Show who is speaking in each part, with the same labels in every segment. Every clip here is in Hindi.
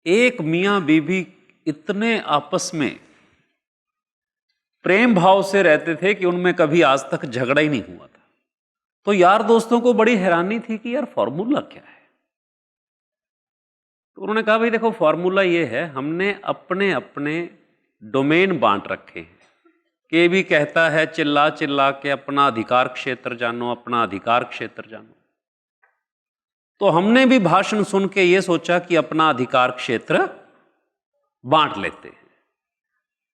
Speaker 1: एक मियां बीवी इतने आपस में प्रेम भाव से रहते थे कि उनमें कभी आज तक झगड़ा ही नहीं हुआ था। तो यार दोस्तों को बड़ी हैरानी थी कि यार फॉर्मूला क्या है। तो उन्होंने कहा भाई देखो फॉर्मूला ये है, हमने अपने अपने डोमेन बांट रखे हैं। के भी कहता है चिल्ला चिल्ला के अपना अधिकार क्षेत्र जानो, अपना अधिकार क्षेत्र जानो। तो हमने भी भाषण सुन के ये सोचा कि अपना अधिकार क्षेत्र बांट लेते हैं।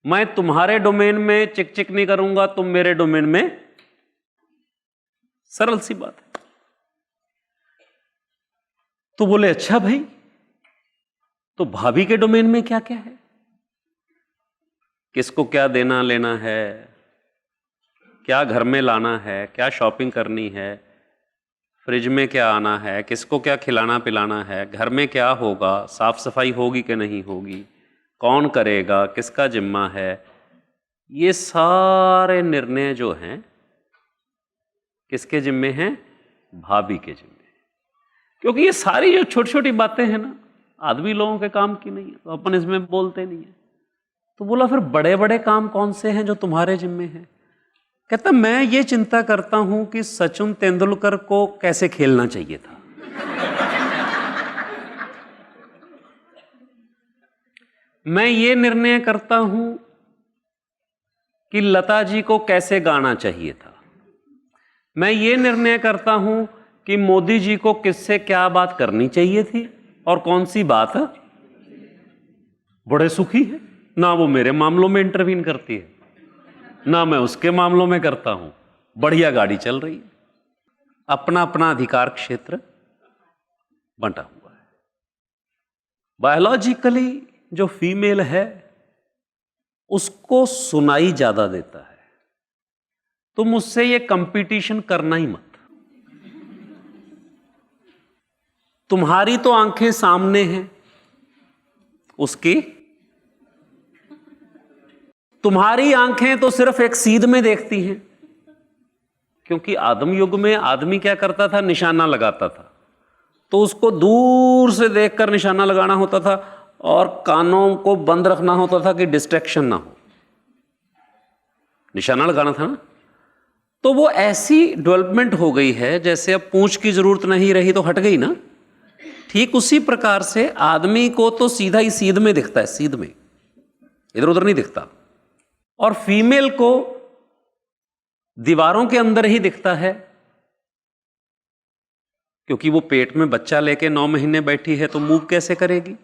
Speaker 1: मैं तुम्हारे डोमेन में चिक चिक नहीं करूंगा, तुम मेरे डोमेन में। सरल सी बात है। तो बोले अच्छा भाई, तो भाभी के डोमेन में क्या क्या है, किसको क्या देना लेना है, क्या घर में लाना है, क्या शॉपिंग करनी है, फ्रिज में क्या आना है, किसको क्या खिलाना पिलाना है, घर में क्या होगा, साफ सफाई होगी कि नहीं होगी, कौन करेगा, किसका जिम्मा है। ये सारे निर्णय जो हैं किसके जिम्मे हैं? भाभी के जिम्मे। क्योंकि ये सारी जो छोटी छोटी बातें हैं ना, आदमी लोगों के काम की नहीं है, तो अपन इसमें बोलते नहीं है। तो बोला फिर बड़े बड़े काम कौन से हैं जो तुम्हारे जिम्मे हैं? कहता मैं ये चिंता करता हूं कि सचिन तेंदुलकर को कैसे खेलना चाहिए था। मैं ये निर्णय करता हूं कि लता जी को कैसे गाना चाहिए था। मैं ये निर्णय करता हूं कि मोदी जी को किससे क्या बात करनी चाहिए थी और कौन सी बात। बड़े सुखी है ना, वो मेरे मामलों में इंटरवीन करती है ना मैं उसके मामलों में करता हूं। बढ़िया गाड़ी चल रही है। अपना अपना अधिकार क्षेत्र बंटा हुआ है। बायोलॉजिकली जो फीमेल है उसको सुनाई ज्यादा देता है। तुम उससे ये कंपटीशन करना ही मत। तुम्हारी तो आंखें सामने हैं, उसकी तुम्हारी आंखें तो सिर्फ एक सीध में देखती हैं। क्योंकि आदम युग में आदमी क्या करता था? निशाना लगाता था। तो उसको दूर से देखकर निशाना लगाना होता था और कानों को बंद रखना होता था कि डिस्ट्रैक्शन ना हो। निशाना लगाना था ना। तो वो ऐसी डेवलपमेंट हो गई है जैसे अब पूंछ की जरूरत नहीं रही तो हट गई ना। ठीक उसी प्रकार से आदमी को तो सीधा ही सीध में दिखता है, सीध में, इधर उधर नहीं दिखता। और फीमेल को दीवारों के अंदर ही दिखता है, क्योंकि वो पेट में बच्चा लेके 9 महीने बैठी है तो मूव कैसे करेगी।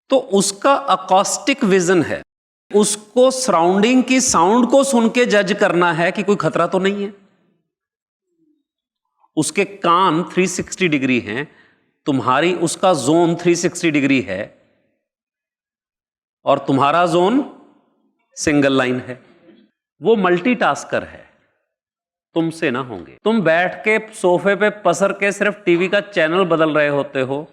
Speaker 1: तो उसका अकॉस्टिक विजन है, उसको सराउंडिंग की साउंड को सुन के जज करना है कि कोई खतरा तो नहीं है। उसके कान 360 डिग्री हैं, तुम्हारी उसका जोन 360 डिग्री है और तुम्हारा जोन सिंगल लाइन है। वो मल्टीटास्कर है, तुमसे ना होंगे। तुम बैठ के सोफे पे पसर के सिर्फ टीवी का चैनल बदल रहे होते हो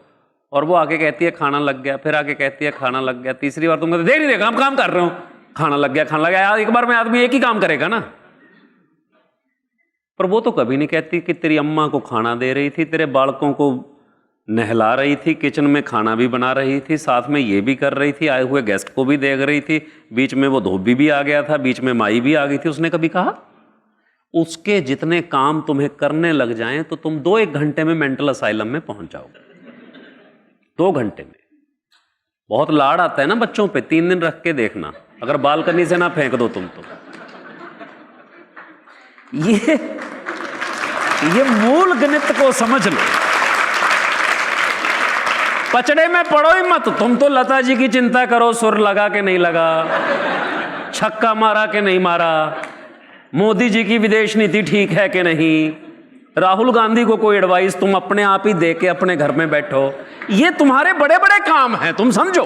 Speaker 1: और वो आगे कहती है खाना लग गया, फिर आगे कहती है खाना लग गया, तीसरी बार तुम कहते देख नहीं देखा, हम काम कर रहे हो, खाना लग गया, खाना लग गया। एक बार में आदमी एक ही काम करेगा ना। पर वो तो कभी नहीं कहती कि तेरी अम्मा को खाना दे रही थी, तेरे बालकों को नहला रही थी, किचन में खाना भी बना रही थी, साथ में ये भी कर रही थी, आए हुए गेस्ट को भी देख रही थी, बीच में वो धोबी भी आ गया था, बीच में माई भी आ गई थी। उसने कभी कहा? उसके जितने काम तुम्हें करने लग जाएं तो तुम 2-1 घंटे में मेंटल असाइलम में पहुंच जाओगे। 2 घंटे में। बहुत लाड़ आता है ना बच्चों पे, 3 दिन रख के देखना, अगर बालकनी से ना फेंक दो तुम तो। ये मूल गणित को समझ लो। पचड़े में पड़ो ही मत। तुम तो लता जी की चिंता करो, सुर लगा के नहीं लगा, छक्का मारा के नहीं मारा, मोदी जी की विदेश नीति ठीक है कि नहीं, राहुल गांधी को कोई एडवाइस तुम अपने आप ही दे के अपने घर में बैठो। ये तुम्हारे बड़े बड़े काम हैं, तुम समझो।